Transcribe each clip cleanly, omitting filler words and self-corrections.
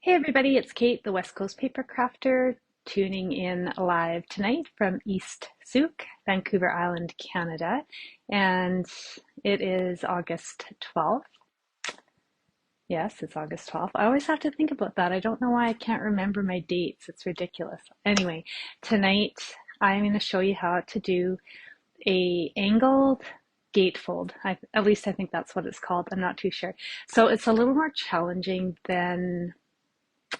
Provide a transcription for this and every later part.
Hey everybody, it's Kate, the West Coast Paper Crafter, tuning in live tonight from East Souk, Vancouver Island, Canada. And it is August 12th. Yes, it's August 12th. I always have to think about that. I don't know why I can't remember my dates. It's ridiculous. Anyway, tonight I'm going to show you how to do a angled gatefold. At least I think that's what it's called. I'm not too sure. So it's a little more challenging than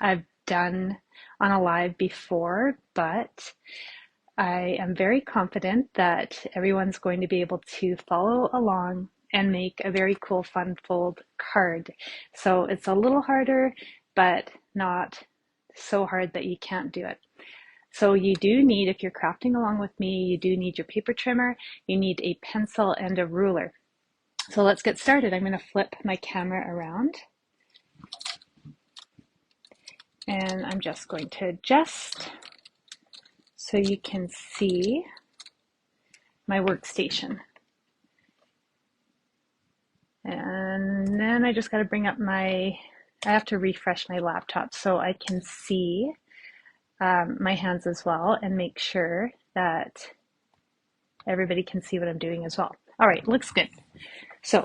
I've done on a live before, but I am very confident that everyone's going to be able to follow along and make a very cool fun fold card. So it's a little harder, but not so hard that you can't do it. So you do need, if you're crafting along with me, you do need your paper trimmer, you need a pencil and a ruler. So let's get started. I'm going to flip my camera around. And I'm just going to adjust so you can see my workstation. And then I just got to bring up I have to refresh my laptop so I can see my hands as well and make sure that everybody can see what I'm doing as well. All right, looks good. So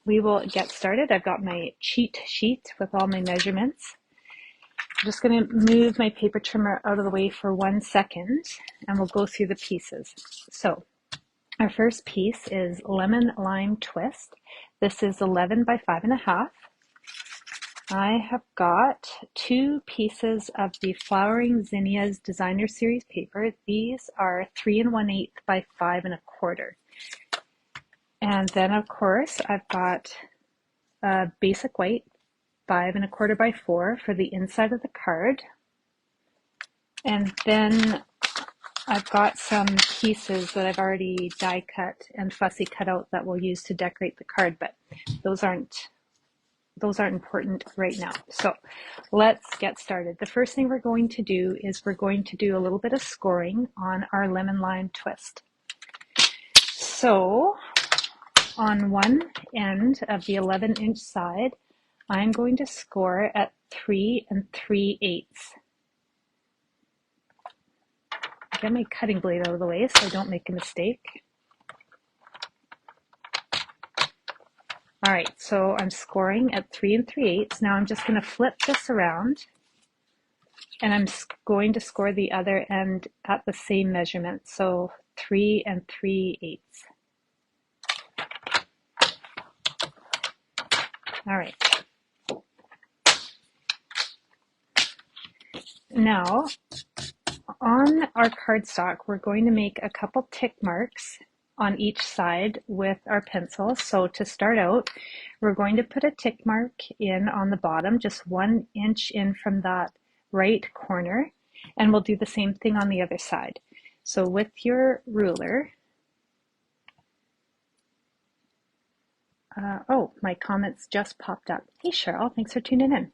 we will get started. I've got my cheat sheet with all my measurements. I'm just going to move my paper trimmer out of the way for 1 second and we'll go through the pieces. So our first piece is lemon lime twist. This is 11 by 5.5. I have got 2 pieces of the Flowering Zinnias Designer Series paper. These are 3 1/8 by 5 1/4. And then of course I've got a basic white 5 1/4 by 4 for the inside of the card. And then I've got some pieces that I've already die cut and fussy cut out that we'll use to decorate the card, but those aren't important right now. So let's get started. The first thing we're going to do is we're going to do a little bit of scoring on our lemon lime twist. So on one end of the 11-inch side, I'm going to score at 3 3/8. Get my cutting blade out of the way so I don't make a mistake. All right, so I'm scoring at 3 3/8. Now I'm just going to flip this around and I'm going to score the other end at the same measurement. So 3 3/8. All right. Now on our cardstock, we're going to make a couple tick marks on each side with our pencil. So to start out, we're going to put a tick mark in on the bottom, just 1 inch in from that right corner, and we'll do the same thing on the other side. So with your ruler, oh, my comments just popped up. Hey Cheryl, thanks for tuning in.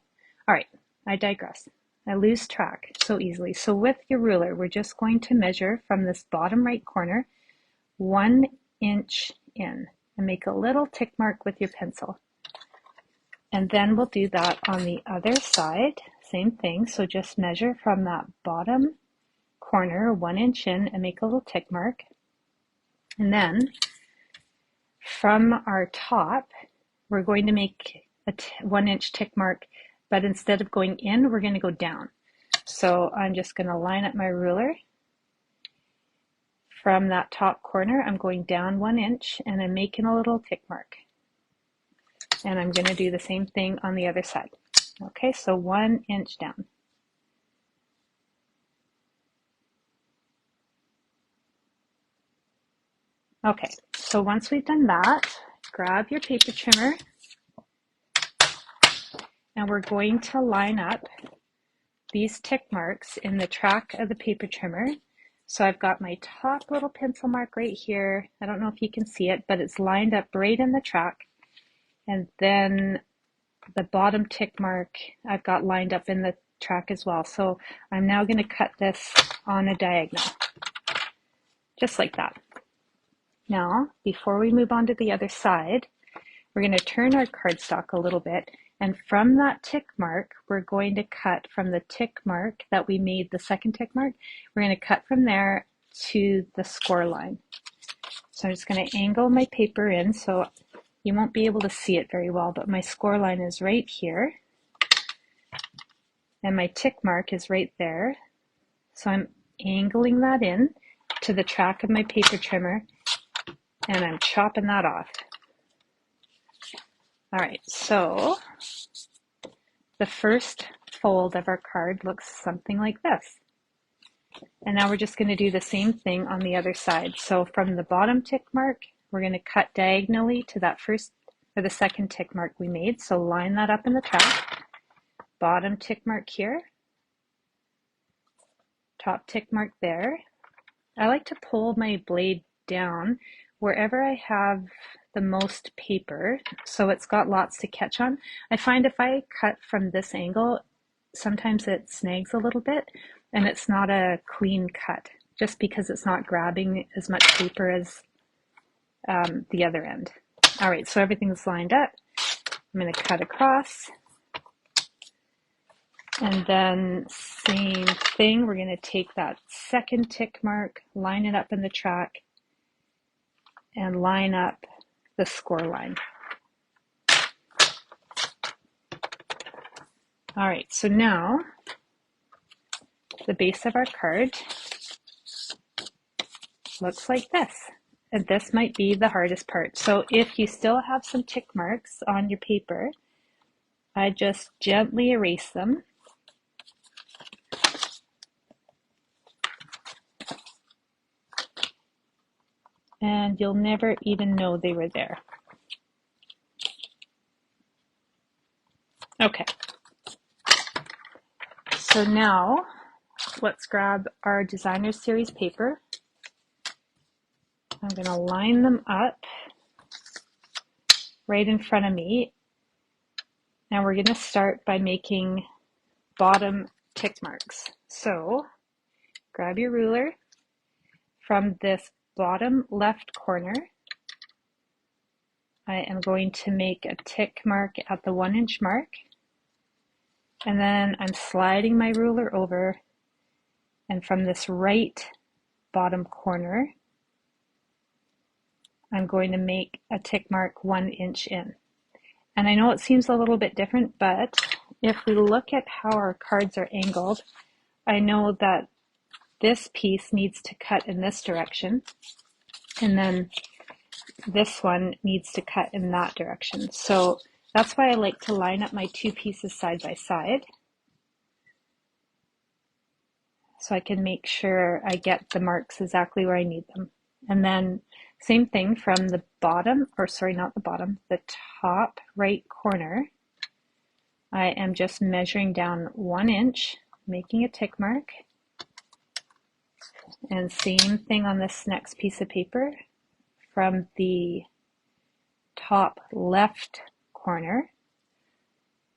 All right, I digress. I lose track so easily. So with your ruler, we're just going to measure from this bottom right corner 1 inch in and make a little tick mark with your pencil. And then we'll do that on the other side, same thing. So just measure from that bottom corner 1 inch in and make a little tick mark. And then from our top, we're going to make a 1 inch tick mark, but instead of going in, we're going to go down. So I'm just going to line up my ruler. From that top corner, I'm going down 1 inch and I'm making a little tick mark. And I'm going to do the same thing on the other side. Okay, so 1 inch down. Okay, so once we've done that, grab your paper trimmer and we're going to line up these tick marks in the track of the paper trimmer. So I've got my top little pencil mark right here. I don't know if you can see it, but it's lined up right in the track. And then the bottom tick mark I've got lined up in the track as well. So I'm now going to cut this on a diagonal, just like that. Now, before we move on to the other side, we're going to turn our cardstock a little bit And from that tick mark, we're going to cut from the tick mark that we made, the second tick mark, we're going to cut from there to the score line. So I'm just going to angle my paper in so you won't be able to see it very well, but my score line is right here and my tick mark is right there. So I'm angling that in to the track of my paper trimmer and I'm chopping that off. All right, so the first fold of our card looks something like this. And now we're just going to do the same thing on the other side. So from the bottom tick mark, we're going to cut diagonally to that first or the second tick mark we made. So line that up in the track. Bottom tick mark here. Top tick mark there. I like to pull my blade down wherever I have the most paper, so it's got lots to catch on. I find if I cut from this angle, sometimes it snags a little bit and it's not a clean cut, just because it's not grabbing as much paper as the other end. All right, so everything's lined up. I'm going to cut across. And then same thing, we're going to take that second tick mark, line it up in the track, and line up the score line. All right, so now the base of our card looks like this. And this might be the hardest part. So if you still have some tick marks on your paper, I just gently erase them. And you'll never even know they were there. Okay. So now let's grab our designer series paper. I'm going to line them up right in front of me. Now we're going to start by making bottom tick marks. So grab your ruler. From this bottom left corner, I am going to make a tick mark at the 1 inch mark. And then I'm sliding my ruler over, and from this right bottom corner, I'm going to make a tick mark 1 inch in. And I know it seems a little bit different, but if we look at how our cards are angled, I know that this piece needs to cut in this direction, and then this one needs to cut in that direction. So that's why I like to line up my two pieces side by side, so I can make sure I get the marks exactly where I need them. And then same thing from the bottom, or sorry, not the bottom, the top right corner. I am just measuring down 1 inch, making a tick mark. And same thing on this next piece of paper. From the top left corner,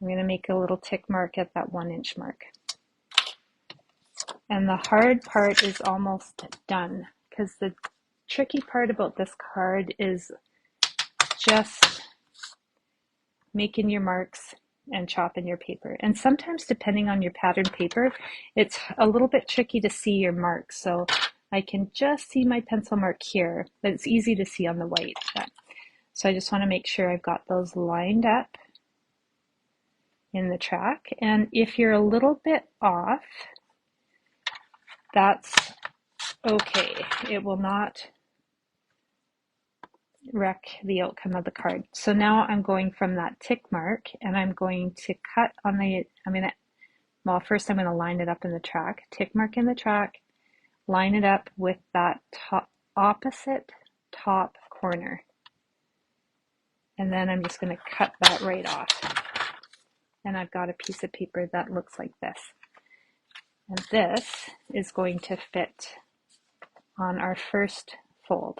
I'm going to make a little tick mark at that 1 inch mark. And the hard part is almost done, because the tricky part about this card is just making your marks and chopping your paper. And sometimes, depending on your pattern paper, it's a little bit tricky to see your marks. So I can just see my pencil mark here, but it's easy to see on the white. So I just want to make sure I've got those lined up in the track. And if you're a little bit off, that's okay. It will not wreck the outcome of the card. So now I'm going from that tick mark, and I'm going to cut on the, well, first I'm going to line it up in the track, tick mark in the track, line it up with that opposite top corner. And then I'm just going to cut that right off. And I've got a piece of paper that looks like this. And this is going to fit on our first fold.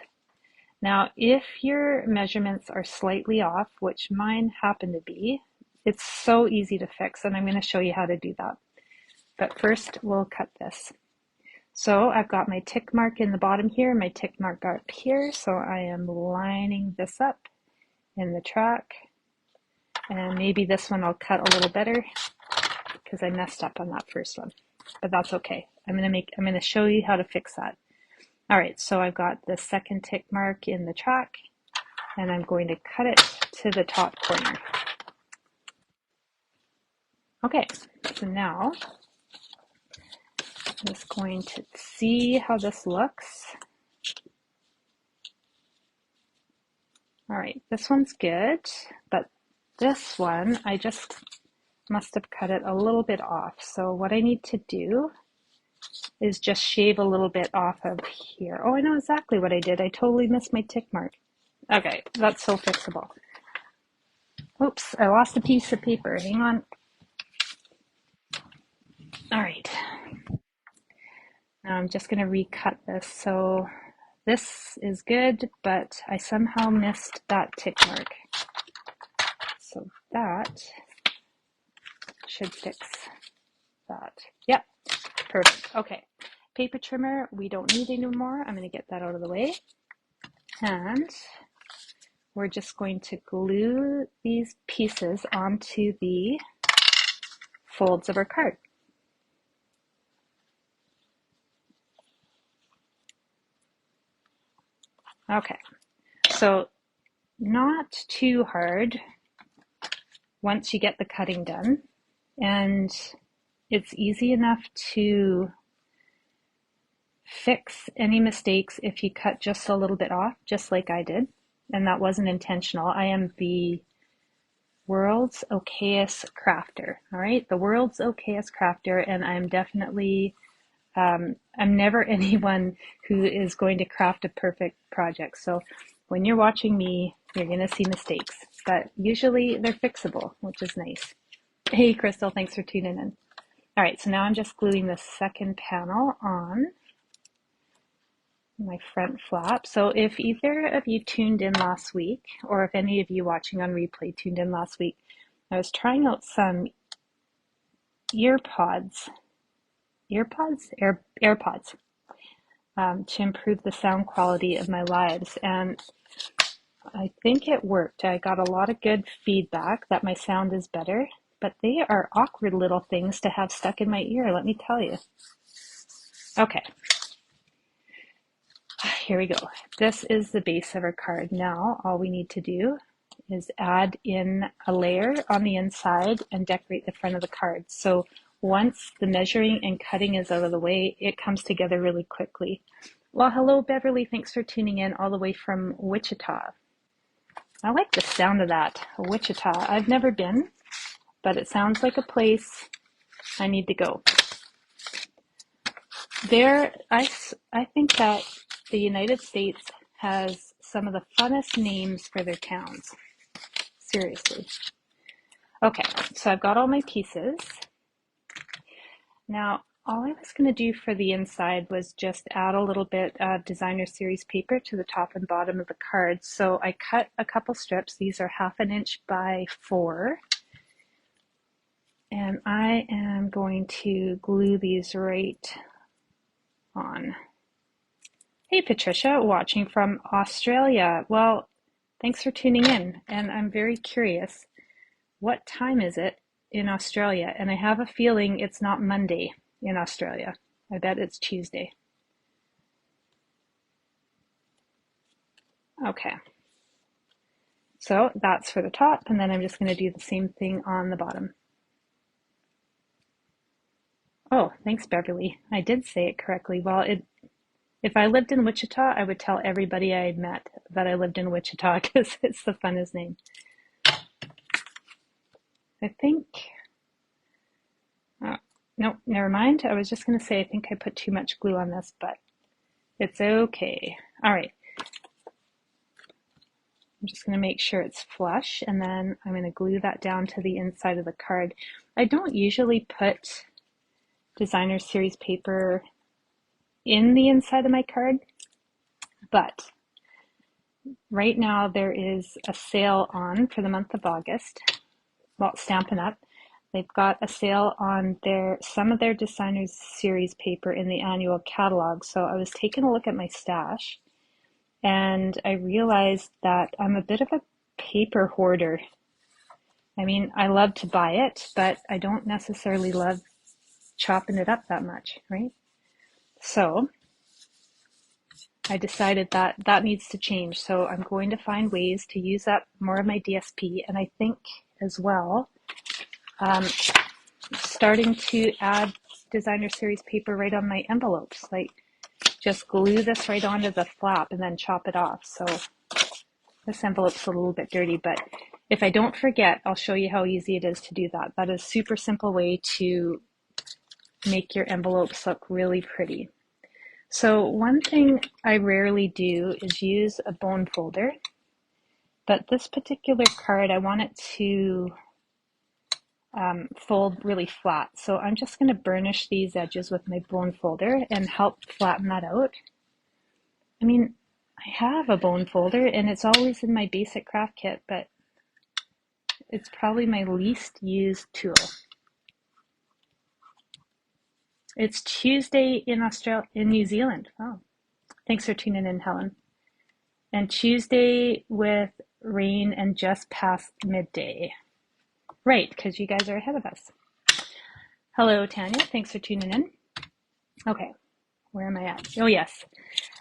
Now, if your measurements are slightly off, which mine happen to be, it's so easy to fix, and I'm going to show you how to do that. But first, we'll cut this. So I've got my tick mark in the bottom here, my tick mark up here, so I am lining this up in the track, And maybe this one I'll cut a little better because I messed up on that first one, but that's okay. I'm gonna show you how to fix that. All right, so I've got the second tick mark in the track, and I'm going to cut it to the top corner. Okay, so now I'm just going to see how this looks. All right, this one's good, but this one, I just must have cut it a little bit off. So what I need to do is just shave a little bit off of here. Oh, I know exactly what I did. I totally missed my tick mark. Okay, that's so fixable. Oops, I lost a piece of paper. Hang on. All right. Now I'm just going to recut this. So this is good, but I somehow missed that tick mark. So that should fix that. Yep, perfect. Okay, paper trimmer we don't need anymore. I'm going to get that out of the way. And we're just going to glue these pieces onto the folds of our card. Okay, so not too hard once you get the cutting done, and it's easy enough to fix any mistakes if you cut just a little bit off, just like I did, and that wasn't intentional. I am the world's okayest crafter, all right? The world's okayest crafter, and I'm definitely I'm never anyone who is going to craft a perfect project. So when you're watching me, you're going to see mistakes, but usually they're fixable, which is nice. Hey, Crystal, thanks for tuning in. All right, so now I'm just gluing the second panel on my front flap. So if either of you tuned in last week, or if any of you watching on replay tuned in last week, I was trying out some AirPods, to improve the sound quality of my lives, and I think it worked. I got a lot of good feedback that my sound is better, but they are awkward little things to have stuck in my ear, let me tell you. Okay, here we go. This is the base of our card. Now all we need to do is add in a layer on the inside and decorate the front of the card. So once the measuring and cutting is out of the way, it comes together really quickly. Well, hello, Beverly. Thanks for tuning in all the way from Wichita. I like the sound of that, Wichita. I've never been, but it sounds like a place I need to go. I think that the United States has some of the funnest names for their towns. Seriously. Okay, so I've got all my pieces. Now, all I was going to do for the inside was just add a little bit of designer series paper to the top and bottom of the card. So I cut a couple strips. These are 1/2 inch by 4. And I am going to glue these right on. Hey, Patricia, watching from Australia. Well, thanks for tuning in. And I'm very curious, what time is it in Australia? And I have a feeling it's not Monday in Australia. I bet it's Tuesday. Okay. So that's for the top, and then I'm just going to do the same thing on the bottom. Oh, thanks, Beverly. I did say it correctly. Well, if I lived in Wichita, I would tell everybody I met that I lived in Wichita because it's the funnest name. I think, no, never mind. I was just going to say I think I put too much glue on this, but it's okay. All right. I'm just going to make sure it's flush, and then I'm going to glue that down to the inside of the card. I don't usually put designer series paper in the inside of my card, but right now there is a sale on for the month of August. Well, Stampin' Up! They've got a sale on some of their designer series paper in the annual catalog. So I was taking a look at my stash, and I realized that I'm a bit of a paper hoarder. I mean, I love to buy it, but I don't necessarily love chopping it up that much, right? So I decided that that needs to change. So I'm going to find ways to use up more of my DSP. And I think as well, starting to add designer series paper right on my envelopes, like just glue this right onto the flap and then chop it off. So this envelope's a little bit dirty, but if I don't forget, I'll show you how easy it is to do that. That is a super simple way to make your envelopes look really pretty. So one thing I rarely do is use a bone folder, but this particular card, I want it to fold really flat. So I'm just going to burnish these edges with my bone folder and help flatten that out. I mean, I have a bone folder and it's always in my basic craft kit, but it's probably my least used tool. It's Tuesday in New Zealand. Oh, thanks for tuning in, Helen. And Tuesday with rain and just past midday. Right, because you guys are ahead of us. Hello, Tanya. Thanks for tuning in. Okay, where am I at? Oh, yes.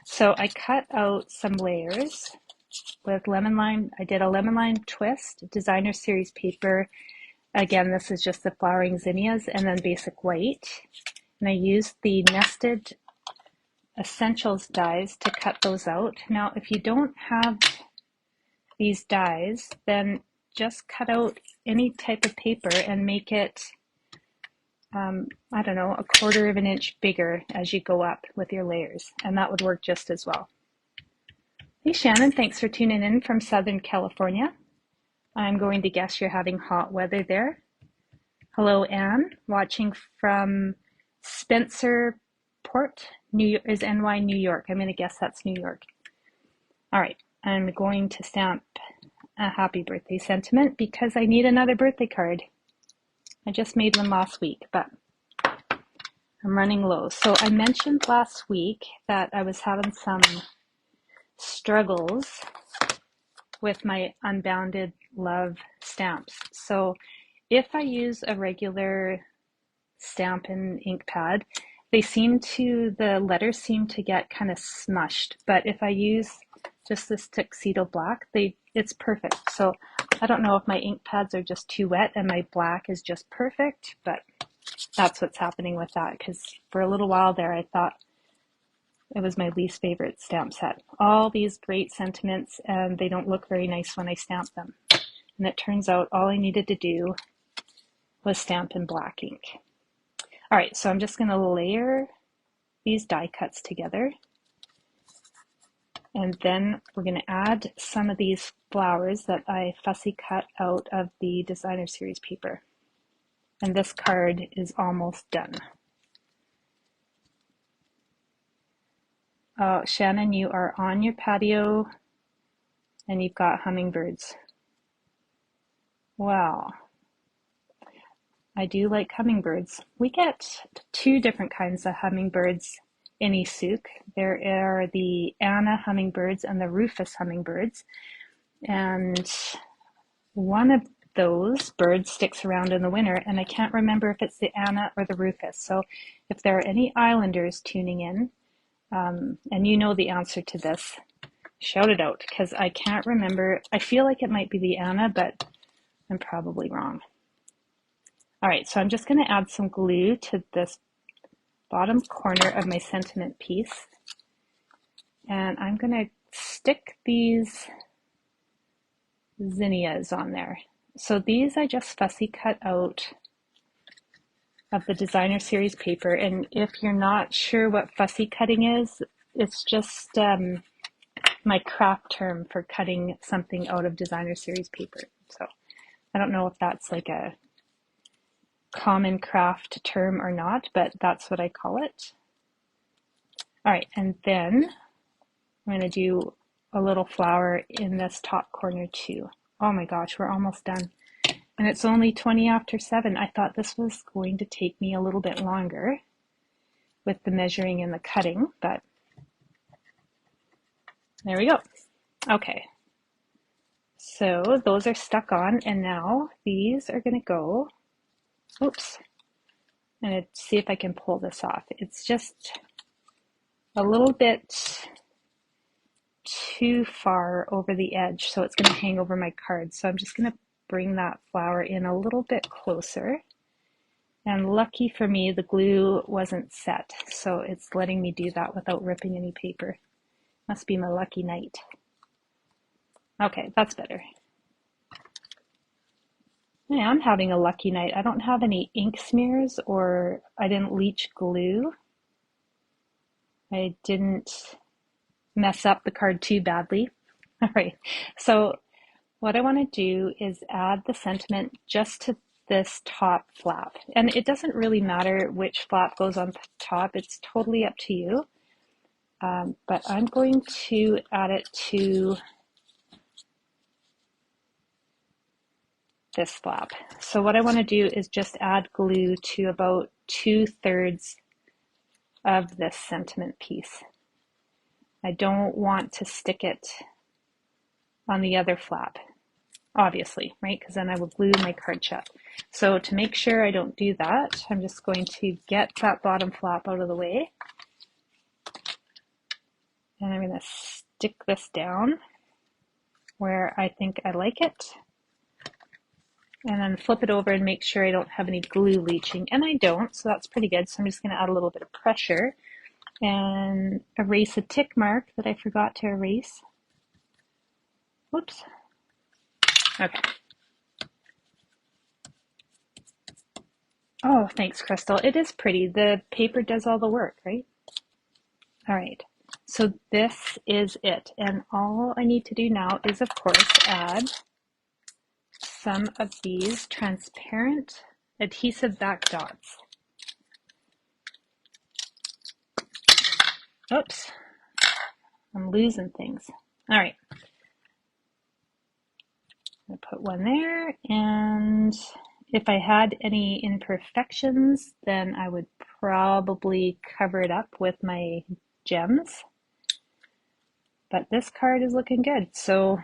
So I cut out some layers with lemon lime. I did a lemon lime twist, designer series paper. Again, this is just the flowering zinnias and then basic white. And I used the nested essentials dies to cut those out. Now, if you don't have these dies, then just cut out any type of paper and make it, I don't know, a quarter of an inch bigger as you go up with your layers. And that would work just as well. Hey, Shannon, thanks for tuning in from Southern California. I'm going to guess you're having hot weather there. Hello, Anne, watching from Spencer Port, New York, is NY, New York. I'm going to guess that's New York. All right, I'm going to stamp a happy birthday sentiment because I need another birthday card. I just made one last week, but I'm running low. So I mentioned last week that I was having some struggles with my Unbounded Love stamps. So if I use a regular Stampin' ink pad, the letters seem to get kind of smushed. But if I use just this tuxedo black, it's perfect. So I don't know if my ink pads are just too wet and my black is just perfect, but that's what's happening with that, because for a little while there I thought it was my least favorite stamp set. All these great sentiments, and they don't look very nice when I stamp them. And it turns out all I needed to do was stamp in black ink. All right, so I'm just going to layer these die cuts together. And then we're going to add some of these flowers that I fussy cut out of the designer series paper. And this card is almost done. Oh, Shannon, you are on your patio and you've got hummingbirds. Wow. I do like hummingbirds. We get two different kinds of hummingbirds in Isuk. There are the Anna hummingbirds and the Rufus hummingbirds. And one of those birds sticks around in the winter, and I can't remember if it's the Anna or the Rufus. So if there are any islanders tuning in, and you know the answer to this, shout it out, because I can't remember. I feel like it might be the Anna, but I'm probably wrong. All right, so I'm just going to add some glue to this bottom corner of my sentiment piece. And I'm going to stick these zinnias on there. So these I just fussy cut out of the designer series paper. And if you're not sure what fussy cutting is, it's just my craft term for cutting something out of designer series paper. So I don't know if that's like a common craft term or not, but that's what I call it. All right, and then I'm going to do a little flower in this top corner too. Oh my gosh, we're almost done. And it's only 20 after 7. I thought this was going to take me a little bit longer with the measuring and the cutting, but there we go. Okay, So those are stuck on, and now these are going to go, oops, I'm going to see if I can pull this off. It's just a little bit too far over the edge, so it's going to hang over my card. So I'm just going to bring that flower in a little bit closer. And lucky for me, the glue wasn't set, so it's letting me do that without ripping any paper. Must be my lucky night. Okay, that's better. Yeah, I'm having a lucky night. I don't have any ink smears, or I didn't leach glue. I didn't mess up the card too badly. All right, so what I want to do is add the sentiment just to this top flap. And it doesn't really matter which flap goes on top, it's totally up to you. But I'm going to add it to this flap. So what I want to do is just add glue to about 2/3 of this sentiment piece. I don't want to stick it on the other flap, obviously, right? Because then I will glue my card shut. So to make sure I don't do that, I'm just going to get that bottom flap out of the way. And I'm going to stick this down where I think I like it. And then flip it over and make sure I don't have any glue leaching. And I don't, so that's pretty good. So I'm just going to add a little bit of pressure and erase a tick mark that I forgot to erase. Whoops. Okay. Oh, thanks, Crystal. It is pretty. The paper does all the work, right? All right. So this is it. And all I need to do now is, of course, add some of these transparent adhesive back dots. Oops. I'm losing things. All right. I'm going to put one there, and if I had any imperfections, then I would probably cover it up with my gems. But this card is looking good, so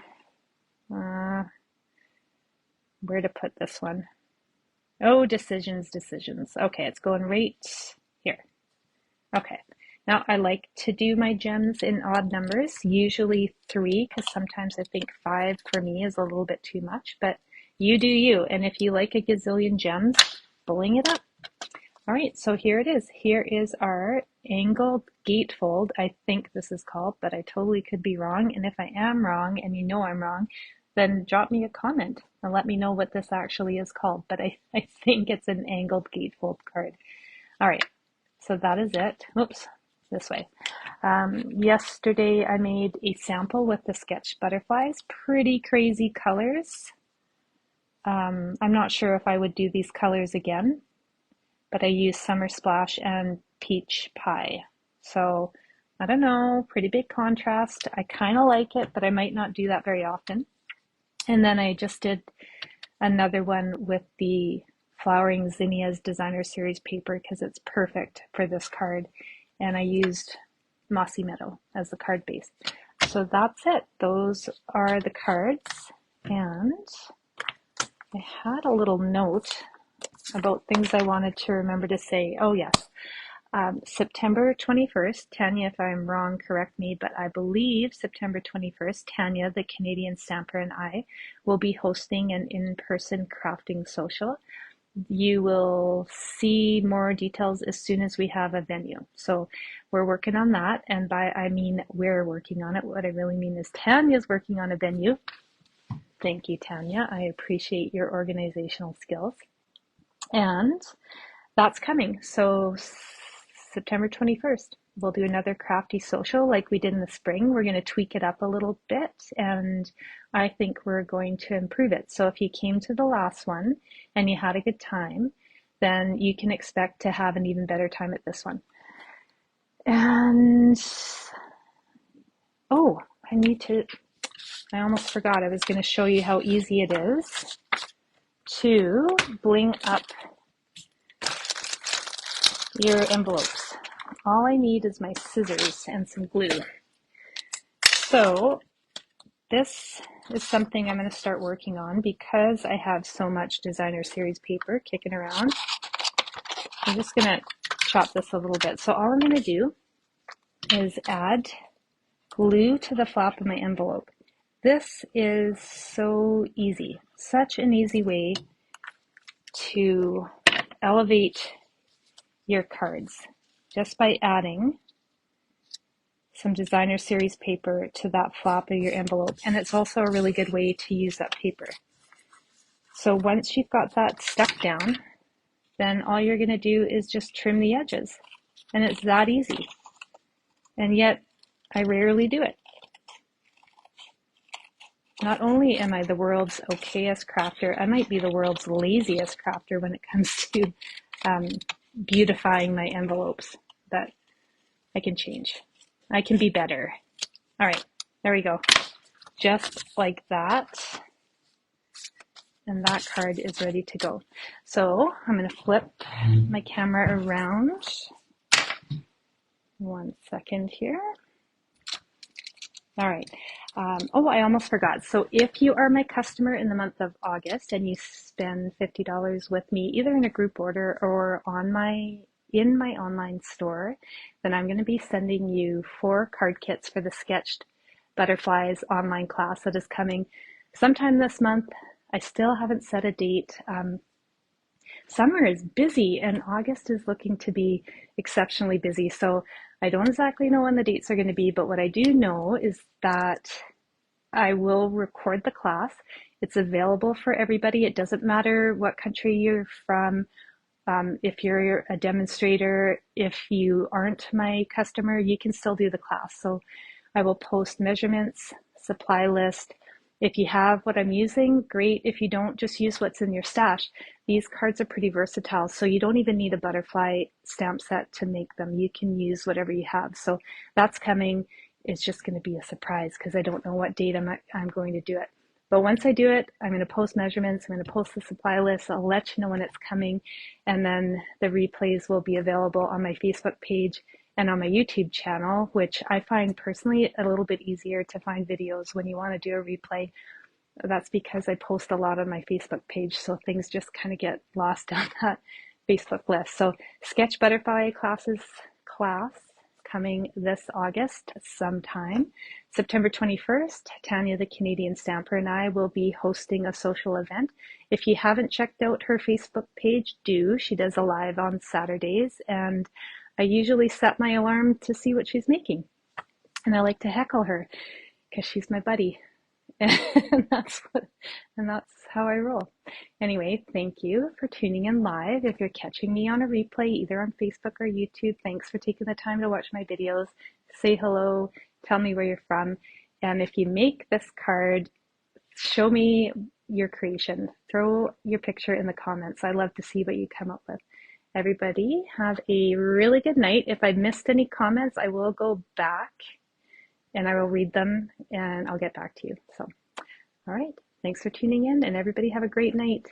where to put this one? Oh, decisions. Okay, it's going right here. Okay. Now, I like to do my gems in odd numbers, usually 3, because sometimes I think 5 for me is a little bit too much, but you do you. And if you like a gazillion gems, bling it up. All right, so here it is. Here is our angled gatefold, I think this is called, but I totally could be wrong. And if I am wrong, and you know I'm wrong, then drop me a comment and let me know what this actually is called. But I think it's an angled gatefold card. All right, so that is it. Oops. This way. Yesterday I made a sample with the sketch butterflies, pretty crazy colors. I'm not sure if I would do these colors again, but I used Summer Splash and Peach Pie. So I don't know, pretty big contrast. I kind of like it, but I might not do that very often. And then I just did another one with the Flowering Zinnias Designer Series paper because it's perfect for this card. And I used Mossy Meadow as the card base. So that's it. Those are the cards. And I had a little note about things I wanted to remember to say. Oh, yes. September 21st, Tanya, if I'm wrong, correct me, but I believe September 21st, Tanya, the Canadian stamper, and I will be hosting an in-person crafting social. You will see more details as soon as we have a venue. So we're working on that. And by I mean we're working on it. What I really mean is Tanya's working on a venue. Thank you, Tanya. I appreciate your organizational skills. And that's coming. So September 21st, we'll do another crafty social like we did in the spring. We're going to tweak it up a little bit, and I think we're going to improve it. So if you came to the last one and you had a good time, then you can expect to have an even better time at this one. And, oh, I almost forgot. I was going to show you how easy it is to bling up your envelopes. All I need is my scissors and some glue. So this is something I'm going to start working on because I have so much designer series paper kicking around. I'm just going to chop this a little bit. So all I'm going to do is add glue to the flap of my envelope. This is so easy, such an easy way to elevate your cards just by adding some designer series paper to that flap of your envelope. And it's also a really good way to use that paper. So once you've got that stuck down, then all you're going to do is just trim the edges. And it's that easy. And yet, I rarely do it. Not only am I the world's okayest crafter, I might be the world's laziest crafter when it comes to beautifying my envelopes. But I can change. I can be better. All right, there we go. Just like that. And that card is ready to go. So I'm going to flip my camera around. 1 second here. All right. Oh, I almost forgot. So if you are my customer in the month of August and you spend $50 with me, either in a group order or in my online store, then I'm going to be sending you 4 card kits for the Sketched Butterflies online class that is coming sometime this month. I still haven't set a date. Summer is busy and August is looking to be exceptionally busy. So I don't exactly know when the dates are going to be, but what I do know is that I will record the class. It's available for everybody. It doesn't matter what country you're from. If you're a demonstrator, if you aren't my customer, you can still do the class. So I will post measurements, supply list. If you have what I'm using, great. If you don't, just use what's in your stash. These cards are pretty versatile, so you don't even need a butterfly stamp set to make them. You can use whatever you have. So that's coming. It's just going to be a surprise because I don't know what date I'm going to do it. But once I do it, I'm going to post measurements. I'm going to post the supply list. I'll let you know when it's coming. And then the replays will be available on my Facebook page and on my YouTube channel, which I find personally a little bit easier to find videos when you want to do a replay. That's because I post a lot on my Facebook page, so things just kind of get lost down that Facebook list. So Sketch Butterfly class coming this August sometime. September 21st, Tanya the Canadian Stamper and I will be hosting a social event. If you haven't checked out her Facebook page, do. She does a live on Saturdays, and I usually set my alarm to see what she's making. And I like to heckle her because she's my buddy. And that's how I roll. Anyway, thank you for tuning in live. If you're catching me on a replay, either on Facebook or YouTube, thanks for taking the time to watch my videos. Say hello, tell me where you're from. And if you make this card, show me your creation. Throw your picture in the comments. I love to see what you come up with. Everybody have a really good night. If I missed any comments, I will go back and I will read them and I'll get back to you. So, all right. Thanks for tuning in and everybody have a great night.